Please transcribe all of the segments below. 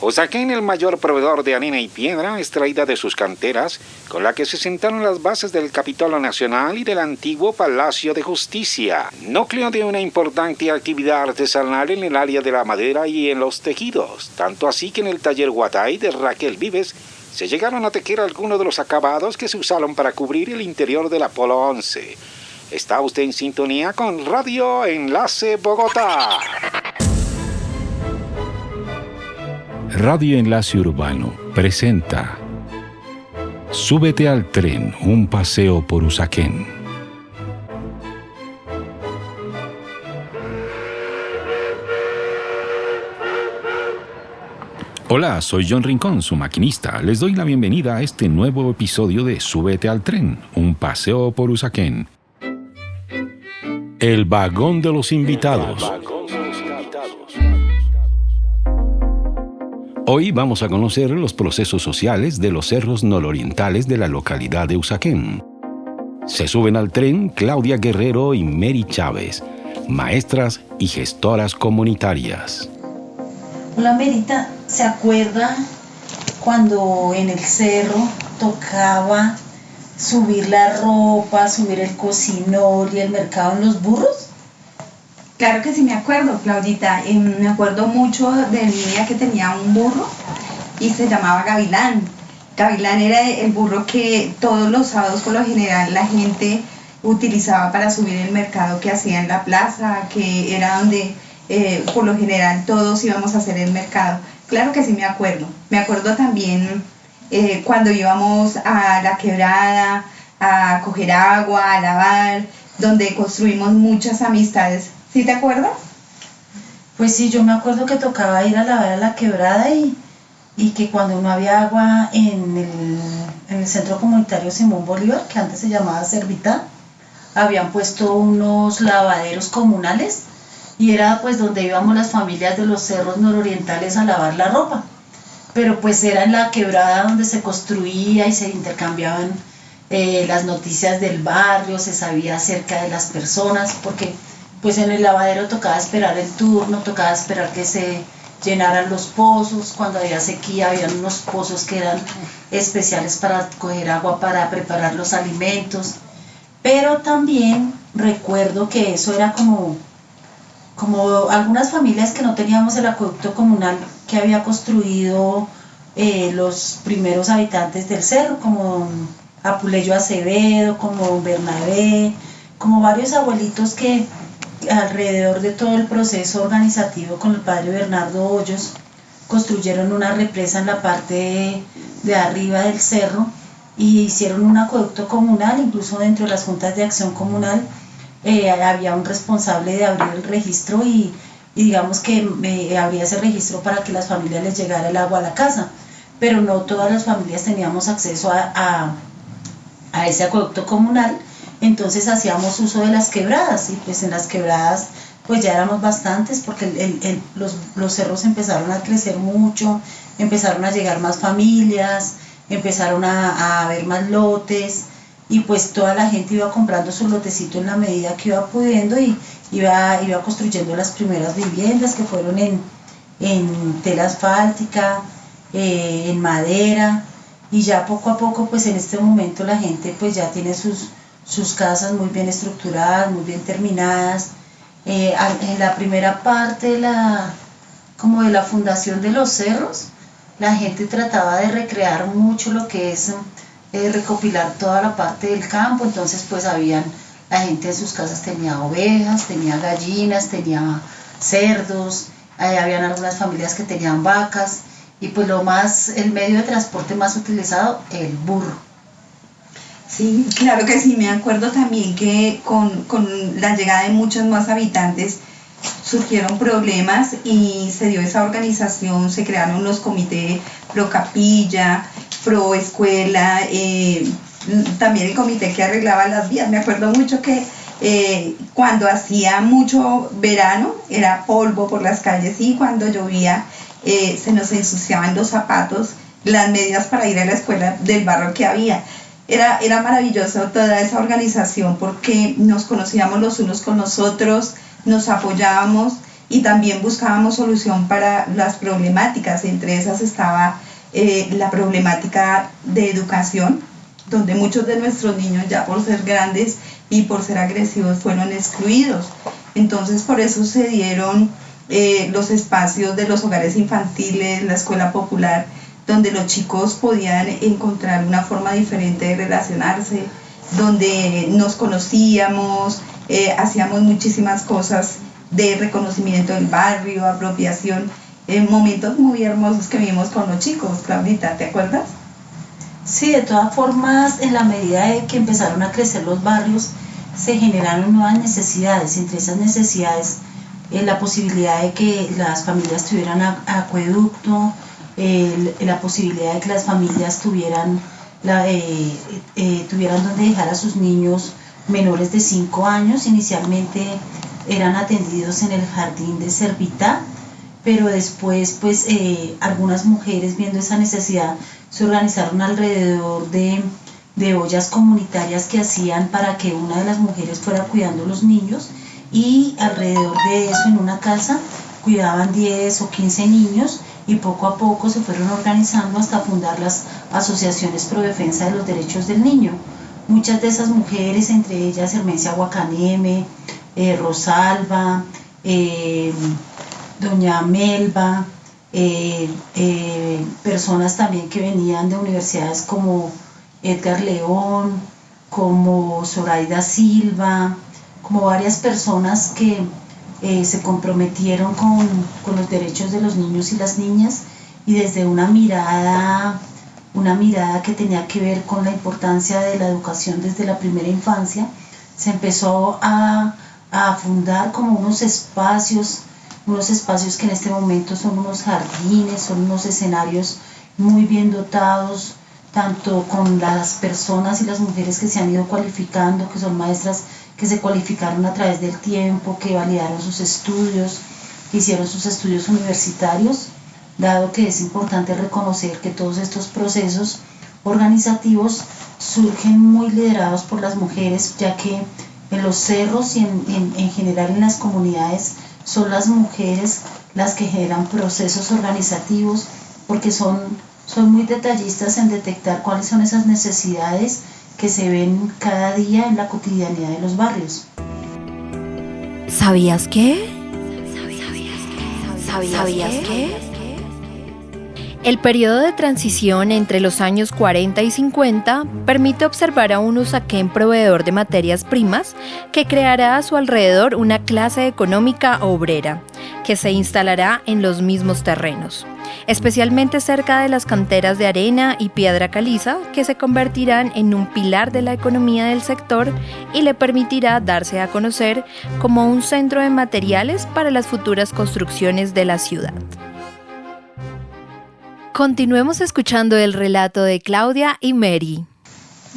Usaquén, el mayor proveedor de arena y piedra extraída de sus canteras, con la que se sentaron las bases del Capitolio Nacional y del antiguo Palacio de Justicia, núcleo de una importante actividad artesanal en el área de la madera y en los tejidos, tanto así que en el taller Guatay de Raquel Vives se llegaron a tejer algunos de los acabados que se usaron para cubrir el interior del Apolo 11. Está usted en sintonía con Radio Enlace Bogotá. Radio Enlace Urbano presenta Súbete al tren, un paseo por Usaquén. Hola, soy John Rincón, su maquinista. Les doy la bienvenida a este nuevo episodio de Súbete al tren, un paseo por Usaquén. El vagón de los invitados. Hoy vamos a conocer los procesos sociales de los cerros nororientales de la localidad de Usaquén. Se suben al tren Claudia Guerrero y Mary Chávez, maestras y gestoras comunitarias. Hola Merita, ¿se acuerda cuando en el cerro tocaba subir la ropa, subir el cocinol y el mercado en los burros? Claro que sí me acuerdo, Claudita. Me acuerdo mucho de mi niña que tenía un burro y se llamaba Gavilán. Gavilán era el burro que todos los sábados por lo general la gente utilizaba para subir el mercado que hacía en la plaza, que era donde por lo general todos íbamos a hacer el mercado. Claro que sí me acuerdo. Me acuerdo también cuando íbamos a la quebrada, a coger agua, a lavar, donde construimos muchas amistades. ¿Sí te acuerdas? Pues sí, yo me acuerdo que tocaba ir a lavar a la quebrada y que cuando no había agua en el centro comunitario Simón Bolívar, que antes se llamaba Servitá, habían puesto unos lavaderos comunales y era pues donde íbamos las familias de los cerros nororientales a lavar la ropa. Pero pues era en la quebrada donde se construía y se intercambiaban las noticias del barrio, se sabía acerca de las personas, porque pues en el lavadero tocaba esperar el turno, tocaba esperar que se llenaran los pozos. Cuando había sequía había unos pozos que eran especiales para coger agua para preparar los alimentos. Pero también recuerdo que eso era como algunas familias que no teníamos el acueducto comunal que había construido los primeros habitantes del cerro, como Apuleyo Acevedo, como Bernabé, como varios abuelitos que alrededor de todo el proceso organizativo con el padre Bernardo Hoyos construyeron una represa en la parte de arriba del cerro y hicieron un acueducto comunal. Incluso dentro de las juntas de acción comunal había un responsable de abrir el registro y digamos que abría ese registro para que las familias les llegara el agua a la casa, pero no todas las familias teníamos acceso a ese acueducto comunal. Entonces hacíamos uso de las quebradas y pues en las quebradas pues ya éramos bastantes porque los cerros empezaron a crecer mucho, empezaron a llegar más familias, empezaron a haber más lotes y pues toda la gente iba comprando su lotecito en la medida que iba pudiendo y iba construyendo las primeras viviendas que fueron en tela asfáltica, en madera, y ya poco a poco pues en este momento la gente pues ya tiene sus casas muy bien estructuradas, muy bien terminadas. En la primera parte como de la fundación de los cerros, la gente trataba de recrear mucho lo que es recopilar toda la parte del campo. Entonces pues la gente en sus casas tenía ovejas, tenía gallinas, tenía cerdos, habían algunas familias que tenían vacas y pues el medio de transporte más utilizado, el burro. Sí, claro que sí, me acuerdo también que con la llegada de muchos más habitantes surgieron problemas y se dio esa organización, se crearon los comités pro capilla, pro escuela, también el comité que arreglaba las vías. Me acuerdo mucho que cuando hacía mucho verano era polvo por las calles y cuando llovía se nos ensuciaban los zapatos, las medias para ir a la escuela del barro que había. Era maravilloso toda esa organización porque nos conocíamos los unos con los otros, nos apoyábamos y también buscábamos solución para las problemáticas. Entre esas estaba la problemática de educación, donde muchos de nuestros niños ya por ser grandes y por ser agresivos fueron excluidos. Entonces por eso se dieron los espacios de los hogares infantiles, la escuela popular, donde los chicos podían encontrar una forma diferente de relacionarse, donde nos conocíamos, hacíamos muchísimas cosas de reconocimiento del barrio, apropiación, momentos muy hermosos que vivimos con los chicos. Claudita, ¿te acuerdas? Sí, de todas formas, en la medida de que empezaron a crecer los barrios, se generaron nuevas necesidades. Entre esas necesidades, la posibilidad de que las familias tuvieran acueducto, la posibilidad de que las familias tuvieran donde dejar a sus niños menores de 5 años. Inicialmente eran atendidos en el jardín de Servitá, pero después pues algunas mujeres, viendo esa necesidad, se organizaron alrededor de ollas comunitarias que hacían para que una de las mujeres fuera cuidando los niños, y alrededor de eso en una casa cuidaban 10 o 15 niños, y poco a poco se fueron organizando hasta fundar las asociaciones pro defensa de los derechos del niño. Muchas de esas mujeres, entre ellas Hermencia Guacaneme, Rosalba, doña Melba, personas también que venían de universidades como Edgar León, como Zoraida Silva, como varias personas que se comprometieron con los derechos de los niños y las niñas, y desde una mirada que tenía que ver con la importancia de la educación desde la primera infancia, se empezó a fundar como unos espacios que en este momento son unos jardines, son unos escenarios muy bien dotados, tanto con las personas y las mujeres que se han ido cualificando, que son maestras que se cualificaron a través del tiempo, que validaron sus estudios, que hicieron sus estudios universitarios, dado que es importante reconocer que todos estos procesos organizativos surgen muy liderados por las mujeres, ya que en los cerros y en general en las comunidades son las mujeres las que generan procesos organizativos, porque son muy detallistas en detectar cuáles son esas necesidades que se ven cada día en la cotidianidad de los barrios. ¿Sabías qué? ¿Sabías qué? El periodo de transición entre los años 40 y 50 permite observar a un usaquén proveedor de materias primas que creará a su alrededor una clase económica obrera que se instalará en los mismos terrenos, especialmente cerca de las canteras de arena y piedra caliza, que se convertirán en un pilar de la economía del sector y le permitirá darse a conocer como un centro de materiales para las futuras construcciones de la ciudad. Continuemos escuchando el relato de Claudia y Mary.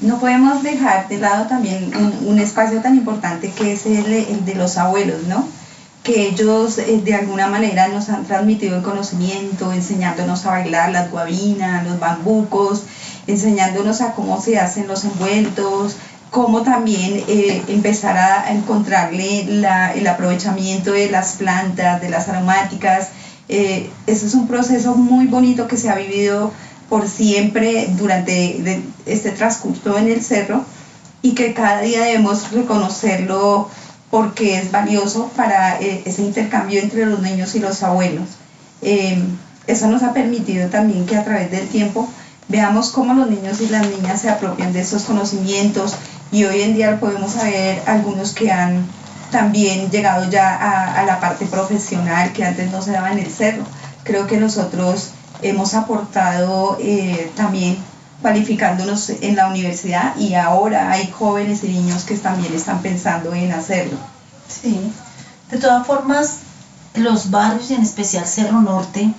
No podemos dejar de lado también un espacio tan importante que es el de los abuelos, ¿no? Que ellos de alguna manera nos han transmitido el conocimiento, enseñándonos a bailar las guabinas, los bambucos, enseñándonos a cómo se hacen los envueltos, cómo también empezar a encontrarle el aprovechamiento de las plantas, de las aromáticas. Ese es un proceso muy bonito que se ha vivido por siempre durante este transcurso en el cerro, y que cada día debemos reconocerlo porque es valioso para ese intercambio entre los niños y los abuelos. Eso nos ha permitido también que a través del tiempo veamos cómo los niños y las niñas se apropian de esos conocimientos, y hoy en día podemos ver algunos que han también llegado ya a la parte profesional que antes no se daba en el cerro. Creo que nosotros hemos aportado también cualificándonos en la universidad, y ahora hay jóvenes y niños que también están pensando en hacerlo. Sí, de todas formas, los barrios, y en especial Cerro Norte,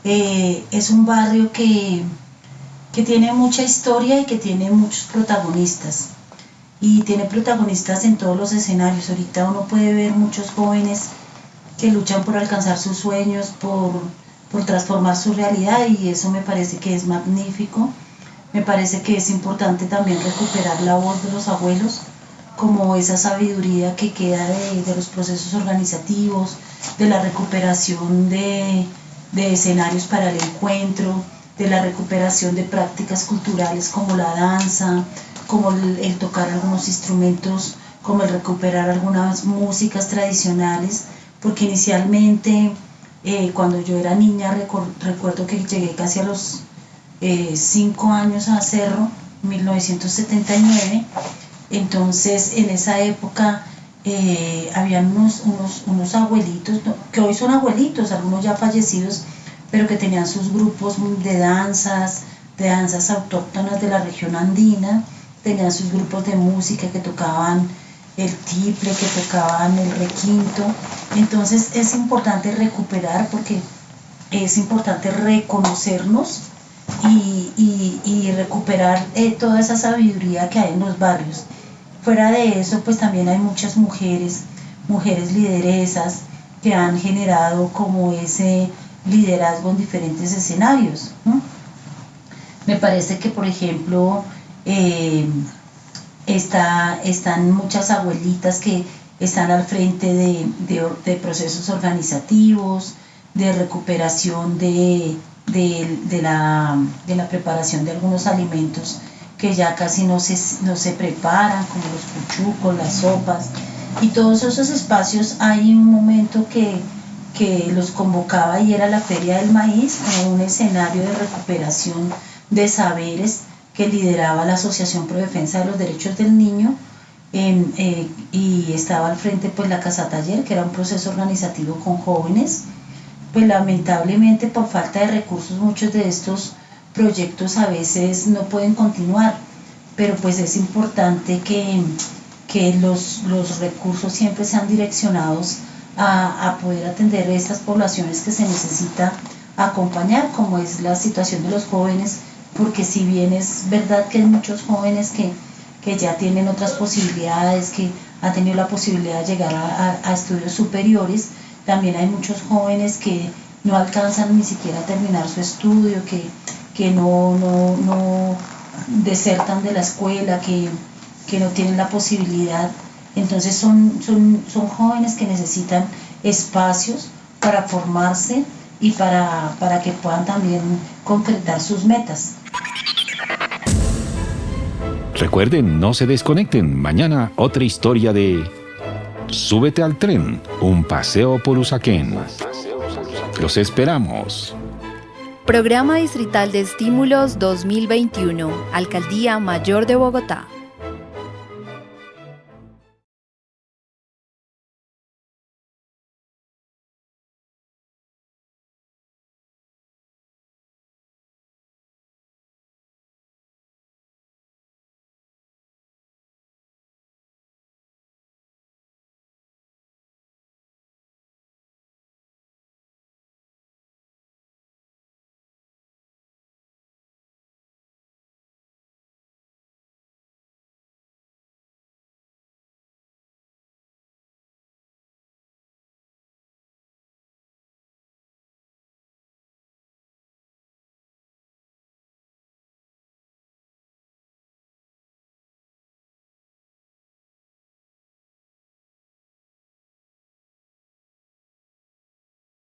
es un barrio que tiene mucha historia y que tiene muchos protagonistas. Y tiene protagonistas en todos los escenarios. Ahorita uno puede ver muchos jóvenes que luchan por alcanzar sus sueños, por transformar su realidad, y eso me parece que es magnífico. Me parece que es importante también recuperar la voz de los abuelos, como esa sabiduría que queda de los procesos organizativos, de la recuperación de escenarios para el encuentro, de la recuperación de prácticas culturales como la danza, como el tocar algunos instrumentos, como el recuperar algunas músicas tradicionales, porque inicialmente cuando yo era niña recuerdo que llegué casi a los 5 años a Cerro, 1979, entonces en esa época habían unos abuelitos, que hoy son abuelitos, algunos ya fallecidos, pero que tenían sus grupos de danzas autóctonas de la región andina, tenían sus grupos de música que tocaban el tiple, que tocaban el requinto. Entonces es importante recuperar, porque es importante reconocernos y recuperar toda esa sabiduría que hay en los barrios. Fuera de eso, pues también hay muchas mujeres lideresas que han generado como ese liderazgo en diferentes escenarios, ¿no? Me parece que, por ejemplo, están muchas abuelitas que están al frente de procesos organizativos, de recuperación de la preparación de algunos alimentos que ya casi no se preparan, como los cuchucos, las sopas, y todos esos espacios. Hay un momento que los convocaba y era la Feria del Maíz, como un escenario de recuperación de saberes que lideraba la Asociación Pro Defensa de los Derechos del Niño, y estaba al frente pues la Casa Taller, que era un proceso organizativo con jóvenes. Pues lamentablemente, por falta de recursos, muchos de estos proyectos a veces no pueden continuar, pero pues es importante que los recursos siempre sean direccionados a poder atender estas poblaciones que se necesita acompañar, como es la situación de los jóvenes, porque si bien es verdad que hay muchos jóvenes que ya tienen otras posibilidades, que han tenido la posibilidad de llegar a estudios superiores, también hay muchos jóvenes que no alcanzan ni siquiera a terminar su estudio, que no desertan de la escuela, que no tienen la posibilidad. Entonces son jóvenes que necesitan espacios para formarse y para que puedan también concretar sus metas. Recuerden, no se desconecten. Mañana otra historia de Súbete al tren, un paseo por Usaquén. Los esperamos. Programa Distrital de Estímulos 2021, Alcaldía Mayor de Bogotá.